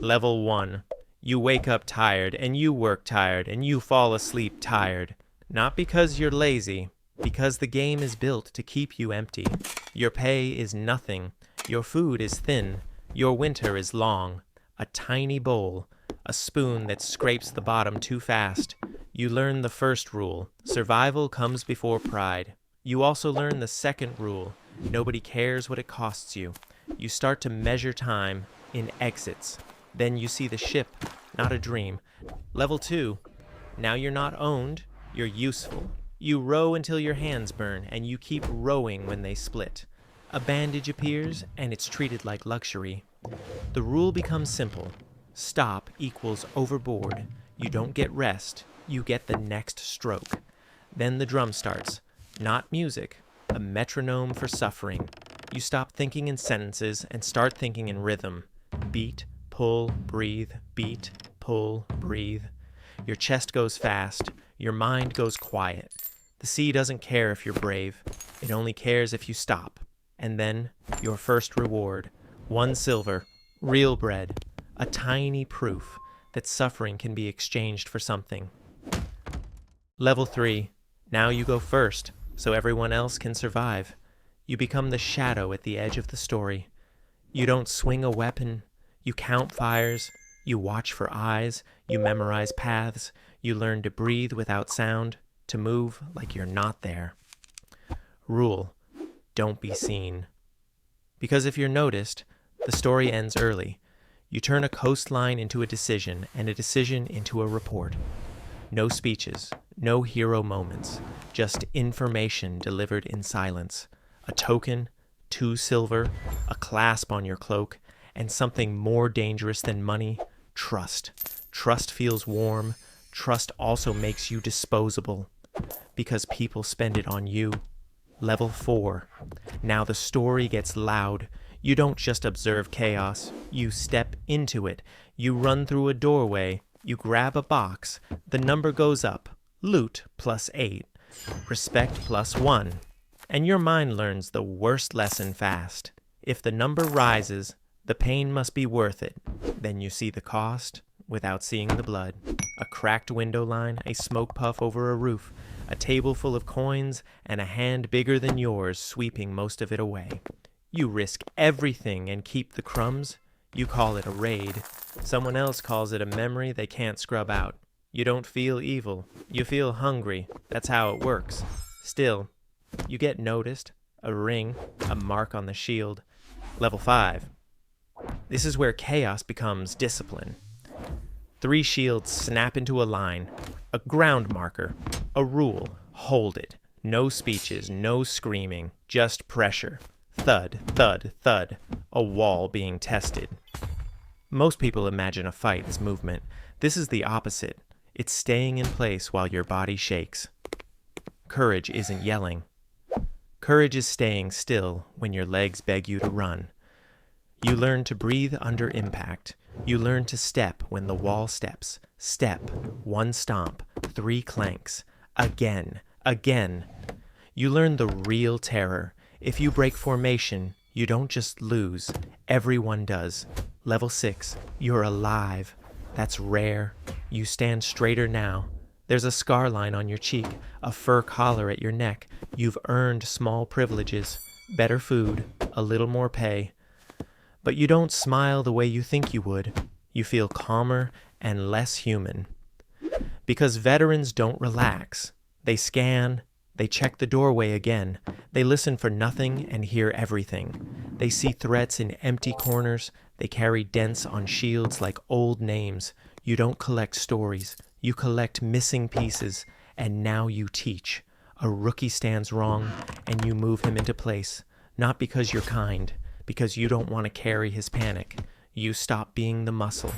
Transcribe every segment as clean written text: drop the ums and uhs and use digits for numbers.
Level 1. You wake up tired, and you work tired, and you fall asleep tired. Not because you're lazy, because the game is built to keep you empty. Your pay is nothing. Your food is thin. Your winter is long. A tiny bowl. A spoon that scrapes the bottom too fast. You learn the first rule. Survival comes before pride. You also learn the second rule. Nobody cares what it costs you. You start to measure time in exits. Then you see the ship, not a dream. Level 2. Now you're not owned, you're useful. You row until your hands burn, and you keep rowing when they split. A bandage appears, and it's treated like luxury. The rule becomes simple. Stop equals overboard. You don't get rest, you get the next stroke. Then the drum starts. Not music, a metronome for suffering. You stop thinking in sentences and start thinking in rhythm. Beat, pull, breathe, beat, pull, breathe. Your chest goes fast, your mind goes quiet. The sea doesn't care if you're brave, it only cares if you stop. And then, your first reward, 1 silver, real bread, a tiny proof that suffering can be exchanged for something. Level 3. Now you go first, so everyone else can survive. You become the shadow at the edge of the story. You don't swing a weapon, you count fires, you watch for eyes, you memorize paths, you learn to breathe without sound, to move like you're not there. Rule: don't be seen. Because if you're noticed, the story ends early. You turn a coastline into a decision, and a decision into a report. No speeches, no hero moments, just information delivered in silence. A token, 2 silver, a clasp on your cloak, and something more dangerous than money, trust. Trust feels warm. Trust also makes you disposable, because people spend it on you. Level 4. Now the story gets loud. You don't just observe chaos. You step into it. You run through a doorway. You grab a box. The number goes up. Loot +8. Respect +1. And your mind learns the worst lesson fast. If the number rises, the pain must be worth it. Then you see the cost without seeing the blood. A cracked window line, a smoke puff over a roof, a table full of coins, and a hand bigger than yours sweeping most of it away. You risk everything and keep the crumbs. You call it a raid. Someone else calls it a memory they can't scrub out. You don't feel evil. You feel hungry. That's how it works. Still, you get noticed. A ring, a mark on the shield. Level 5. This is where chaos becomes discipline. 3 shields snap into a line. A ground marker. A rule. Hold it. No speeches, no screaming, just pressure. Thud, thud, thud. A wall being tested. Most people imagine a fight as movement. This is the opposite. It's staying in place while your body shakes. Courage isn't yelling. Courage is staying still when your legs beg you to run. You learn to breathe under impact. You learn to step when the wall steps. Step, 1 stomp, 3 clanks. Again, again. You learn the real terror. If you break formation, you don't just lose. Everyone does. Level 6, you're alive. That's rare. You stand straighter now. There's a scar line on your cheek, a fur collar at your neck. You've earned small privileges, better food, a little more pay. But you don't smile the way you think you would. You feel calmer and less human. Because veterans don't relax. They scan, they check the doorway again. They listen for nothing and hear everything. They see threats in empty corners. They carry dents on shields like old names. You don't collect stories. You collect missing pieces, and now you teach. A rookie stands wrong, and you move him into place. Not because you're kind, because you don't want to carry his panic. You stop being the muscle.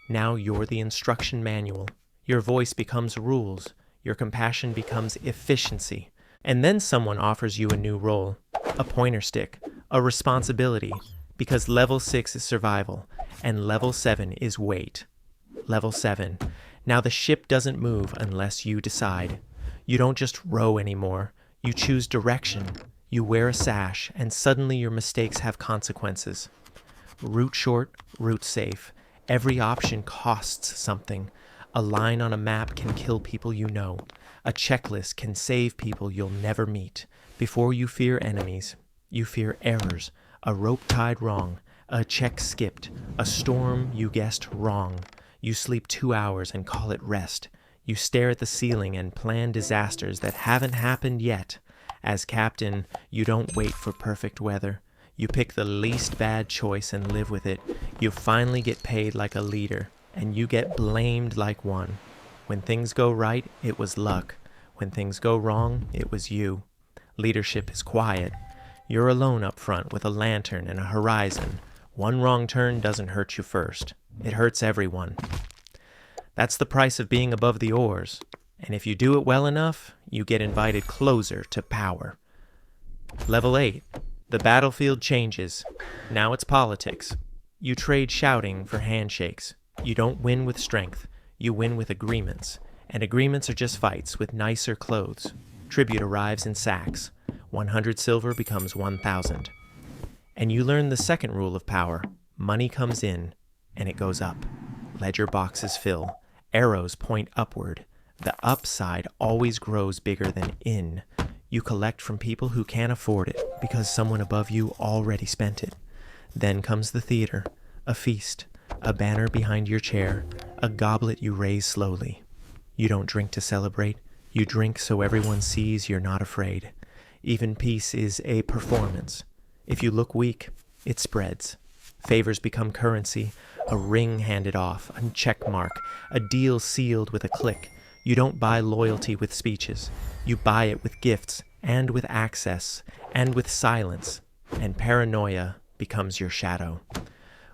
Now you're the instruction manual. Your voice becomes rules. Your compassion becomes efficiency. And then someone offers you a new role, a pointer stick, a responsibility, because level 6 is survival, and level 7 is weight. Level 7. Now the ship doesn't move unless you decide. You don't just row anymore. You choose direction. You wear a sash, and suddenly your mistakes have consequences. Route short, route safe. Every option costs something. A line on a map can kill people you know. A checklist can save people you'll never meet. Before you fear enemies, you fear errors. A rope tied wrong, a check skipped, a storm you guessed wrong. You sleep 2 hours and call it rest. You stare at the ceiling and plan disasters that haven't happened yet. As captain, you don't wait for perfect weather. You pick the least bad choice and live with it. You finally get paid like a leader, and you get blamed like one. When things go right, it was luck. When things go wrong, it was you. Leadership is quiet. You're alone up front with a lantern and a horizon. One wrong turn doesn't hurt you first. It hurts everyone. That's the price of being above the oars. And if you do it well enough, you get invited closer to power. Level 8. The battlefield changes. Now it's politics. You trade shouting for handshakes. You don't win with strength. You win with agreements. And agreements are just fights with nicer clothes. Tribute arrives in sacks. 100 silver becomes 1,000. And you learn the second rule of power. Money comes in, and it goes up. Ledger boxes fill. Arrows point upward. The upside always grows bigger than in. You collect from people who can't afford it because someone above you already spent it. Then comes the theater, a feast, a banner behind your chair, a goblet you raise slowly. You don't drink to celebrate. You drink so everyone sees you're not afraid. Even peace is a performance. If you look weak, it spreads. Favors become currency, a ring handed off, a check mark, a deal sealed with a click. You don't buy loyalty with speeches. You buy it with gifts, and with access, and with silence. And paranoia becomes your shadow.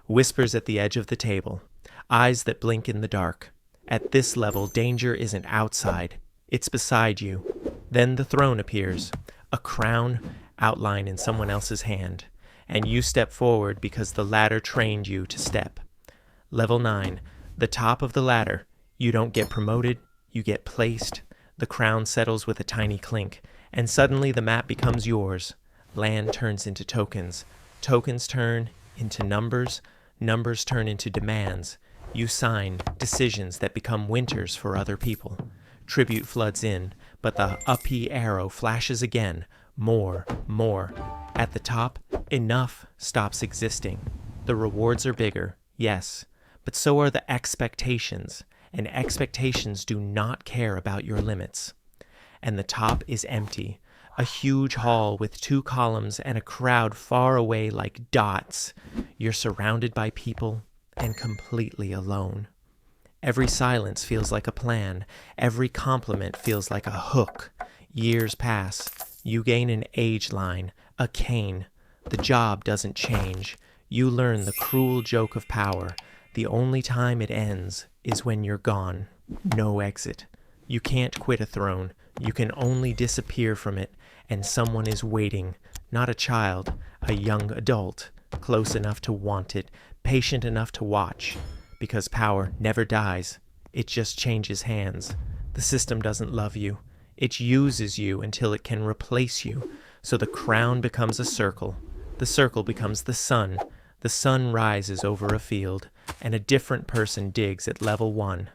Whispers at the edge of the table. Eyes that blink in the dark. At this level, danger isn't outside. It's beside you. Then the throne appears. A crown outlined in someone else's hand. And you step forward because the ladder trained you to step. Level 9. The top of the ladder. You don't get promoted. You get placed. The crown settles with a tiny clink, and suddenly the map becomes yours. Land turns into tokens. Tokens turn into numbers. Numbers turn into demands. You sign decisions that become winters for other people. Tribute floods in, but the uppy arrow flashes again. More, more. At the top, enough stops existing. The rewards are bigger, yes, but so are the expectations. And expectations do not care about your limits. And the top is empty, a huge hall with 2 columns and a crowd far away like dots. You're surrounded by people and completely alone. Every silence feels like a plan. Every compliment feels like a hook. Years pass. You gain an age line, a cane. The job doesn't change. You learn the cruel joke of power. The only time it ends is when you're gone. No exit. You can't quit a throne. You can only disappear from it, and someone is waiting. Not a child, a young adult, close enough to want it, patient enough to watch. Because power never dies. It just changes hands. The system doesn't love you. It uses you until it can replace you. So the crown becomes a circle. The circle becomes the sun. The sun rises over a field, and a different person digs at level 1.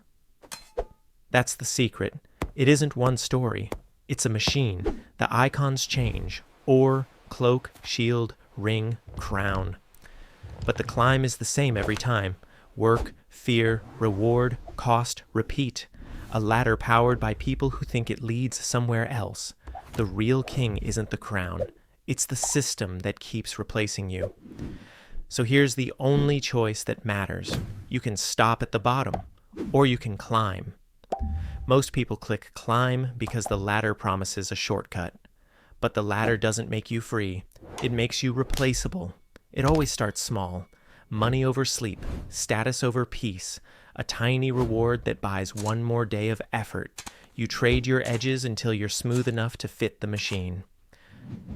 That's the secret. It isn't one story. It's a machine. The icons change. Ore, cloak, shield, ring, crown. But the climb is the same every time. Work, fear, reward, cost, repeat. A ladder powered by people who think it leads somewhere else. The real king isn't the crown. It's the system that keeps replacing you. So here's the only choice that matters. You can stop at the bottom, or you can climb. Most people click climb because the ladder promises a shortcut. But the ladder doesn't make you free. It makes you replaceable. It always starts small. Money over sleep, status over peace, a tiny reward that buys one more day of effort. You trade your edges until you're smooth enough to fit the machine.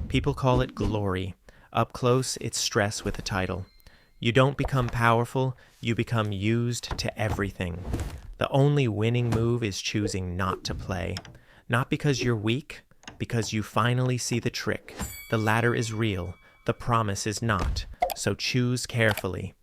People call it glory. Up close, it's stress with a title. You don't become powerful, you become used to everything. The only winning move is choosing not to play. Not because you're weak, because you finally see the trick. The ladder is real, the promise is not. So choose carefully.